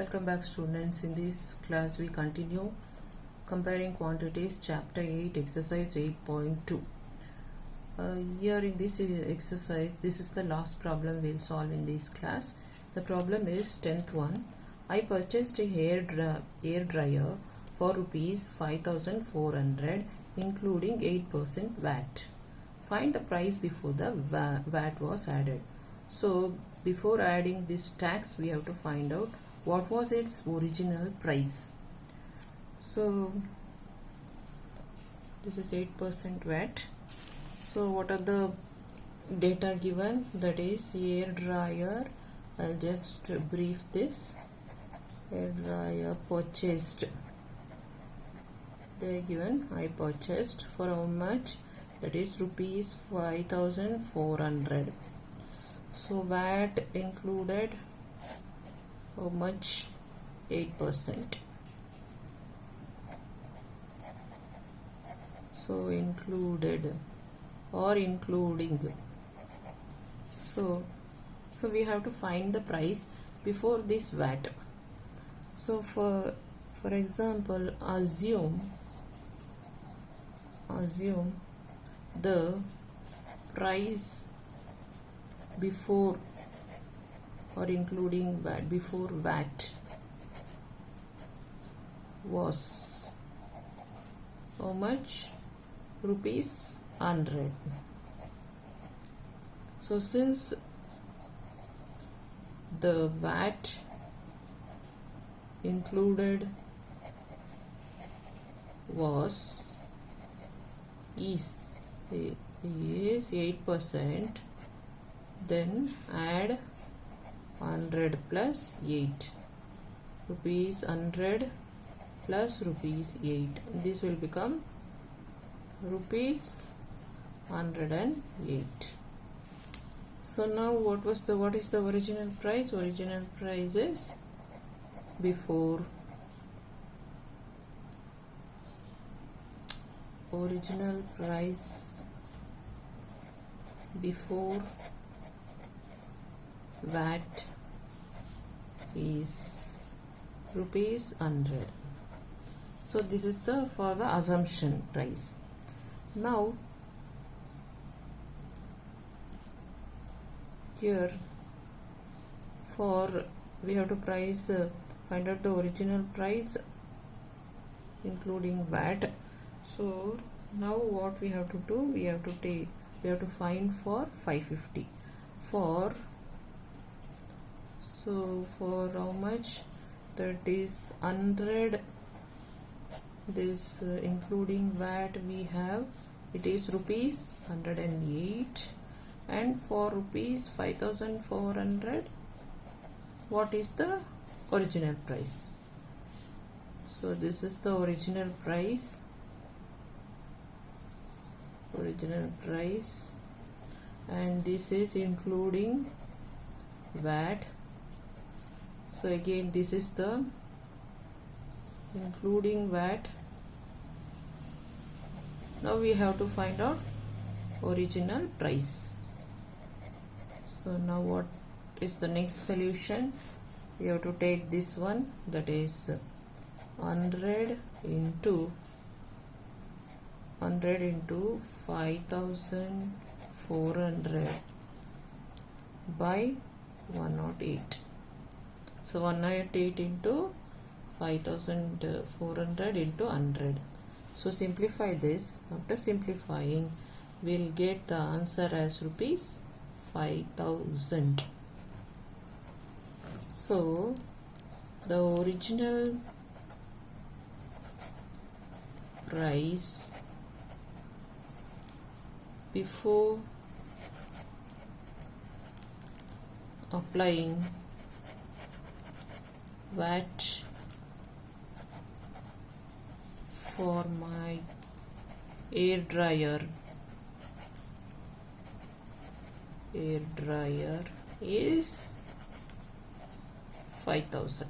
Welcome back, students. In this class we continue comparing quantities, chapter 8, exercise 8.2. Here in this exercise, this is the last problem we'll solve in this class. The problem is 10th one. I purchased a hair dryer for rupees 5,400 including 8% VAT. Find the price before the VAT was added. So before adding this tax, we have to find out what was its original price. So this is 8% VAT. So what are the data given? That is hair dryer. I'll just brief this. Hair dryer purchased. They are given. I purchased for how much? That is rupees 5,400. So VAT included how much? 8%. So included or including. So we have to find the price before this VAT. So for example, assume the price before or including VAT, before VAT was how much? Rupees 100. So since the VAT included is 8%, then add 100 plus 8, rupees 100 plus rupees 8. This will become rupees 108. So now what is the original price? Original price is before VAT is rupees 100. So this is for the assumption price. Now here we have to find out the original price including VAT. So now what we have to do, we have to find for 550. For how much? That is 100. This including VAT we have, it is rupees 108, and for rupees 5,400, what is the original price? So this is the original price, and this is including VAT. So again, this is the including VAT. Now we have to find out original price. So now what is the next solution? We have to take this one, that is 100 into 5,400 by 108. So 108 into 5,400 into 100. So simplify this. After simplifying, we'll get the answer as rupees 5,000. So the original price before applying VAT for my hair dryer is 5,000.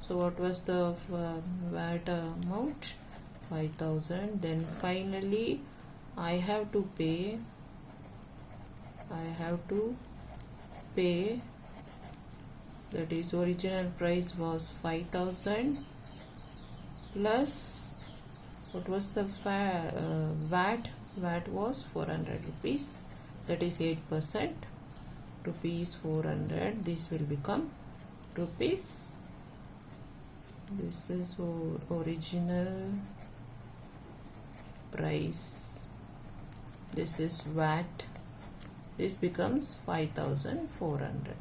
So what was the VAT amount? 5,000. Then finally I have to pay that is original price was 5,000 plus what was the VAT? VAT was 400 rupees, that is 8%, rupees 400. This will become rupees. This is original price. This is VAT. This becomes 5,400.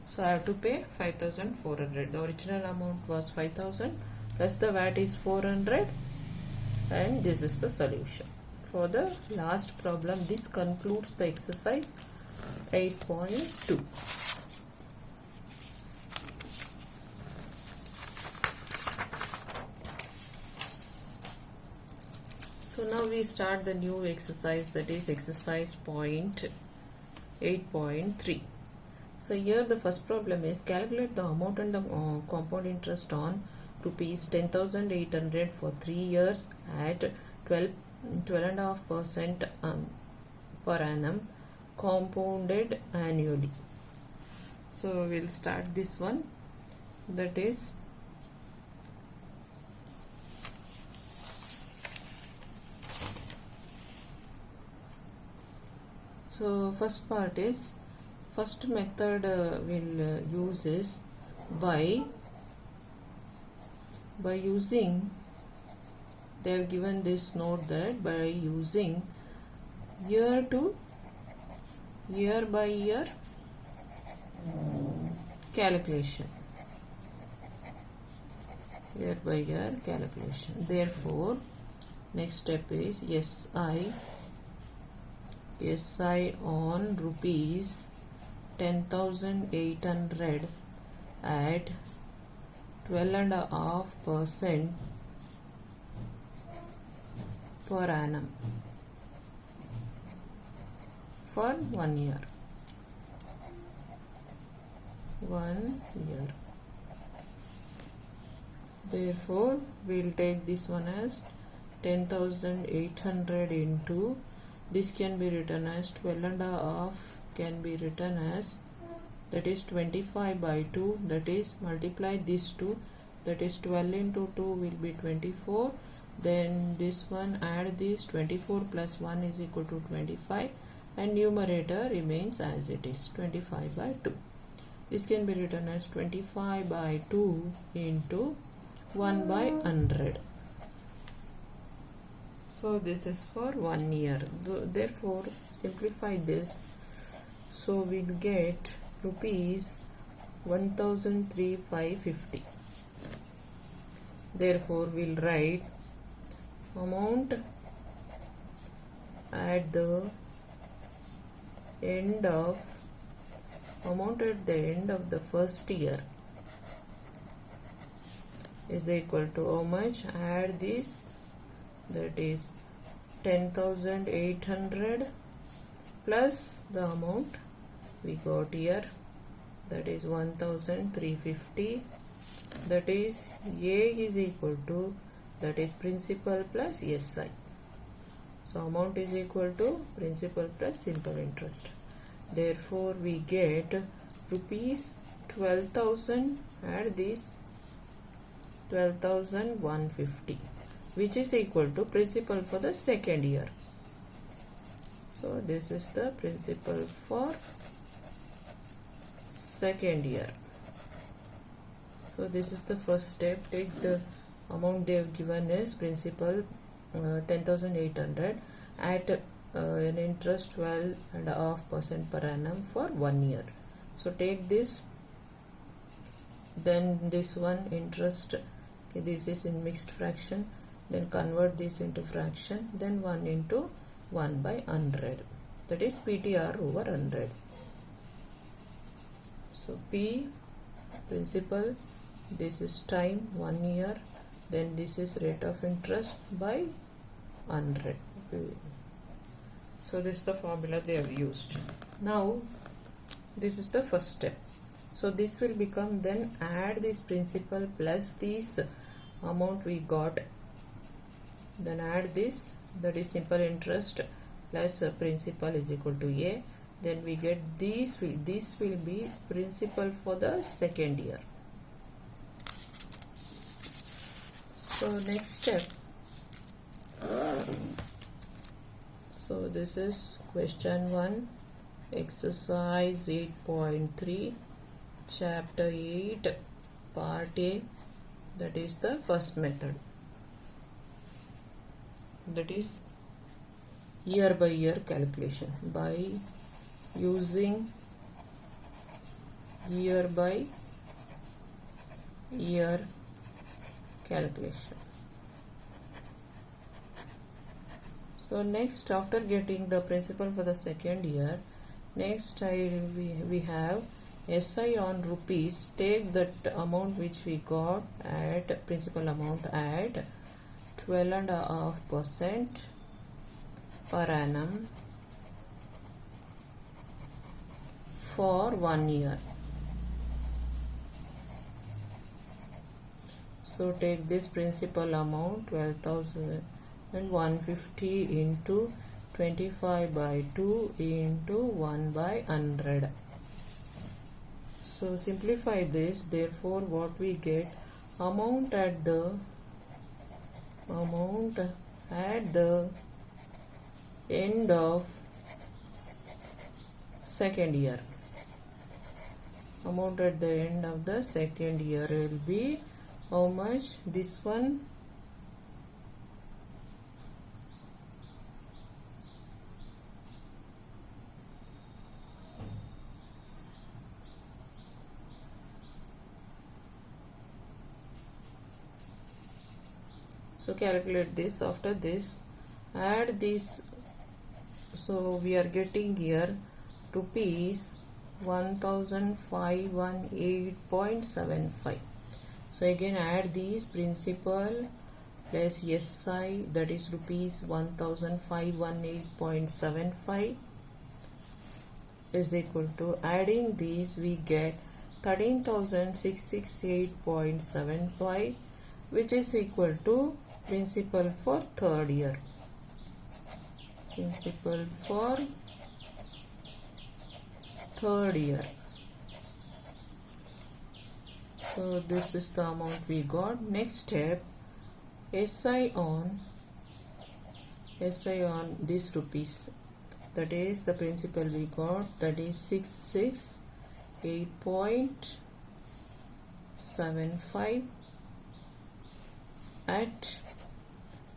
So I have to pay 5,400. The original amount was 5,000 plus the VAT is 400, and this is the solution. For the last problem, this concludes the exercise 8.2. So now we start the new exercise, that is exercise 8.3. So here the first problem is calculate the amount and the compound interest on rupees 10,800 for 3 years at 12.5% per annum compounded annually. So we'll start this one, that is so first part is first method we'll use is by using, they have given this note that by using year by year calculation, year by year calculation. Therefore next step is SI on rupees 10,800 at 12.5% per annum for 1 year. 1 year. Therefore we'll take this one as 10,800 into, this can be written as 12.5, can be written as, that is 25 by 2, that is multiply these two, that is 12 into 2 will be 24, then this one add this 24 plus 1 is equal to 25, and numerator remains as it is 25 by 2. This can be written as 25 by 2 into 1 by 100. So this is for 1 year. Therefore simplify this, so we'll get rupees 1,350. Therefore we'll write amount at the end of the first year is equal to how much? Add this, that is 10,800 plus the amount we got here, that is 1,350, that is A is equal to, that is principal plus SI. So amount is equal to principal plus simple interest. Therefore we get rupees 12,000, add this 12,150, which is equal to principal for the second year. So this is the principal for second year. So this is the first step. Take the amount they have given is principal 10,800 at an interest 12.5% per annum for 1 year. So take this, then this one interest, okay, this is in mixed fraction, then convert this into fraction, then 1 into 1 by 100, that is PTR over 100. So P principal, this is time 1 year, then this is rate of interest by 100. So this is the formula they have used. Now this is the first step. So this will become, then add this principal plus this amount we got, then add this, that is simple interest plus principal is equal to A, then we get this will be principal for the second year. So next step, so this is question 1, exercise 8.3, chapter 8, part A, that is the first method, that is year by year calculation by using year by year calculation. So next, after getting the principal for the second year, next we have SI on rupees. Take that amount which we got at principal amount at 12.5% per annum for 1 year. So take this principal amount 12,150 into 25 by 2 into 1 by 100. So simplify this. Therefore, what we get, amount at the end of second year. Amount at the end of the second year will be how much? This one, so calculate this. After this, add this. So we are getting here rupees 1518.75. So again add these principal plus SI, that is rupees 1518.75 is equal to, adding these we get 13,668.75, which is equal to principal for third year. Principal for third year. So this is the amount we got. Next step, SI on this rupees, that is the principal we got, that is 668.75 at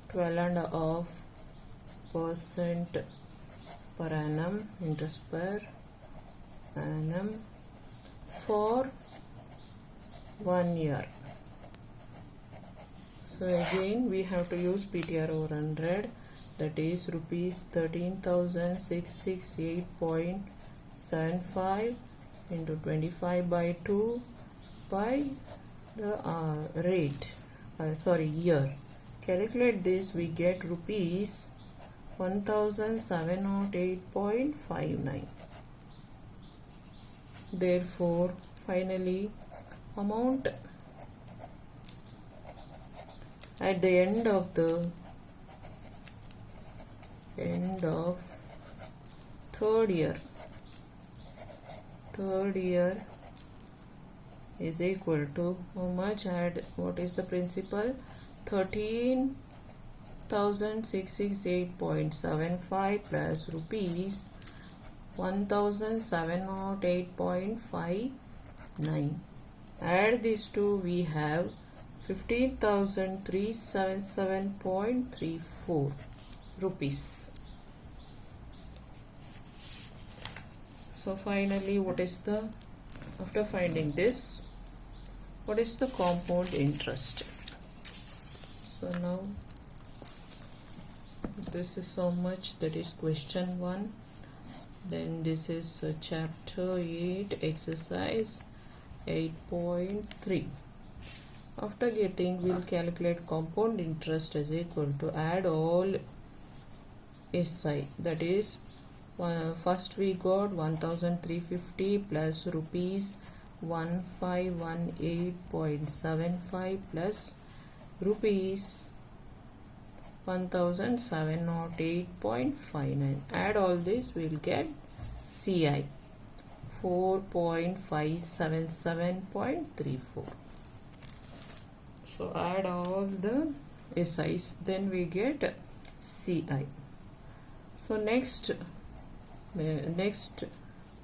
12.5% per annum, interest per annum for 1 year. So again we have to use PTR over 100, that is rupees 13,668.75 into 25 by 2 by the year. Calculate this, we get rupees 1708.59. Therefore, finally, amount at the end of third year is equal to how much? Add what is the principal? 13,668.75 plus rupees 1708.59. Add these two, we have 15,377.34 rupees. So finally, what is the, after finding this, what is the compound interest? So now this is so much, that is question 1. Then this is chapter 8, exercise 8.3. After getting, we'll calculate compound interest is equal to, add all SI, that is first we got 1,350 plus rupees 1518.75 plus rupees 1708.59. Add all this, we'll get CI 4.577.34. So add all the SIs, then we get CI. So next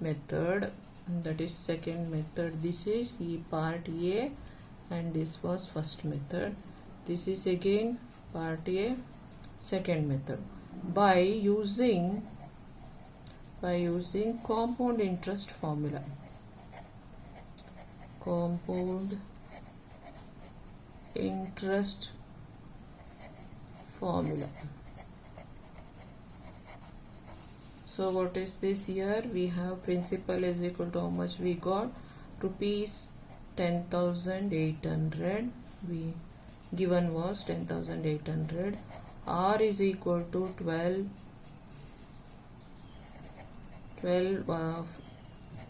method, that is second method. This is part A and this was first method. This is again part A, second method. By using compound interest formula. Compound interest formula. So what is this here? We have principal is equal to how much we got? Rupees 10,800. We given was 10,800. R is equal to 12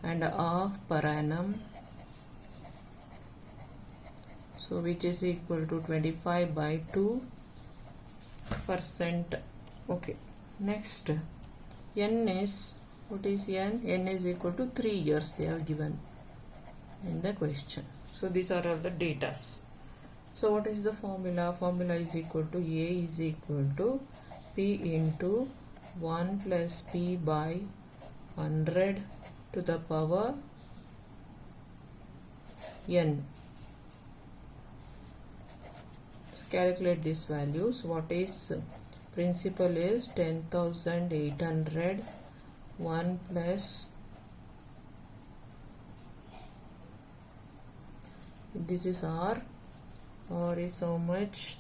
and a half per annum. So which is equal to 25/2%. Okay. Next, N is, what is N? N is equal to 3 years they have given in the question. So these are all the datas. So what is the formula? Formula is equal to A is equal to P into 1 plus P by 100 to the power N. So calculate these values. What is principal is 10,800, 1 plus, this is R is how much?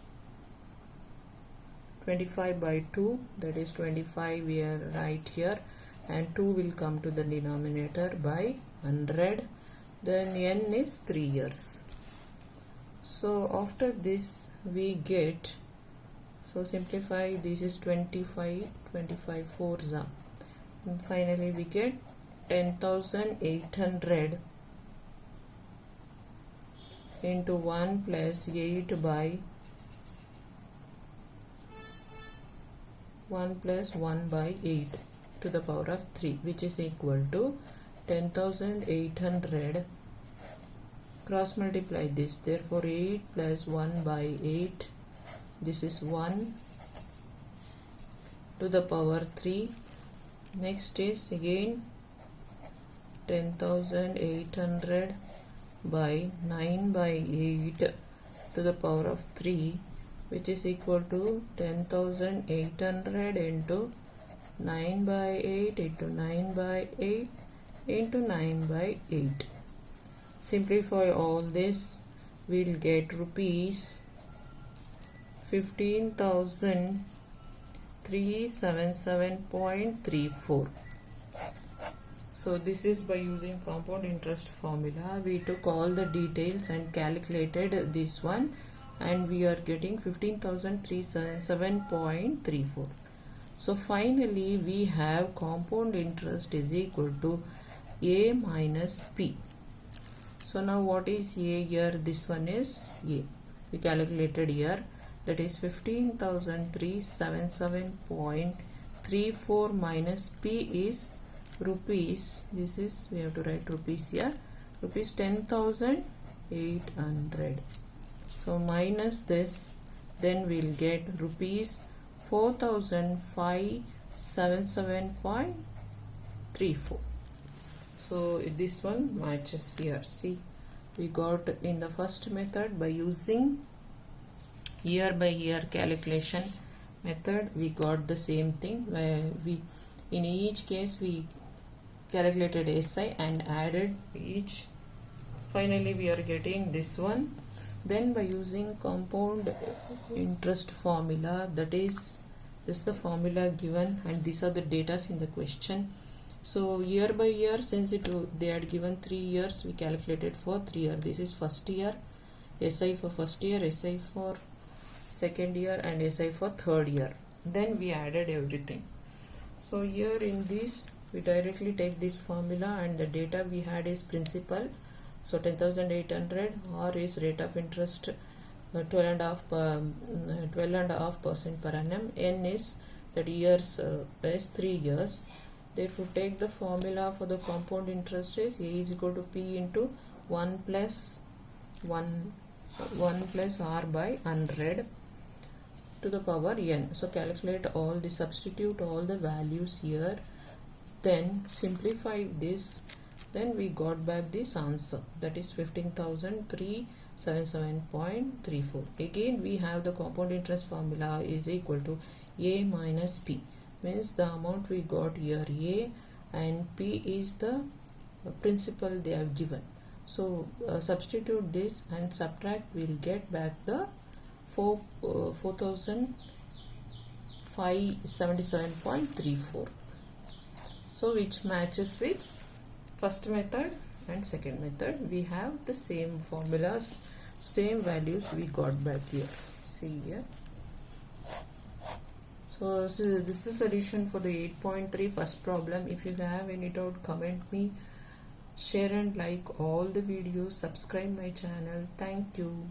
25/2, that is 25 we are right here, and 2 will come to the denominator by 100. Then N is 3 years. So after this we get, so simplify, this is 25 4s, and finally we get 10,800 into 1 plus 8 by 1 plus 1 by 8 to the power of 3, which is equal to 10,800. Cross multiply this, therefore 8 plus 1 by 8, this is 1 to the power 3. Next is again 10,800 by 9 by 8 to the power of 3, which is equal to 10,800 into 9 by 8 into 9 by 8 into 9 by 8. Simplify all this, we'll get rupees 15,377.34. So this is by using compound interest formula. We took all the details and calculated this one, and we are getting 15,377.34. So finally we have compound interest is equal to A minus P. So now what is A here? This one is A. We calculated here, that is 15,377.34 minus P is rupees, this is, we have to write rupees here, rupees 10,800. So minus this, then we'll get rupees 4,577.34. So this one matches here. See, we got in the first method by using year by year calculation method, we got the same thing, where we in each case we calculated SI and added each. Finally we are getting this one. Then by using compound interest formula, that is, this is the formula given and these are the datas in the question. So year by year, since they had given 3 years, we calculated for 3 years. This is first year, SI for first year, SI for second year, and SI for third year. Then we added everything. So here in this, we directly take this formula, and the data we had is principal. So 10,800, R is rate of interest 12.5% per annum. N is that years is 3 years. Therefore, take the formula for the compound interest is A is equal to P into 1 plus 1 plus R by 100 to the power n. So calculate all the, substitute all the values here, then simplify this, then we got back this answer, that is 15,377.34. Again we have the compound interest formula is equal to A minus P, means the amount we got here A, and P is the principal they have given. So substitute this and subtract, we'll get back the 4,577.34. So which matches with first method and second method. We have the same formulas, same values we got back here. See here. So this is the solution for the 8.3 first problem. If you have any doubt, comment me, share and like all the videos, subscribe my channel. Thank you.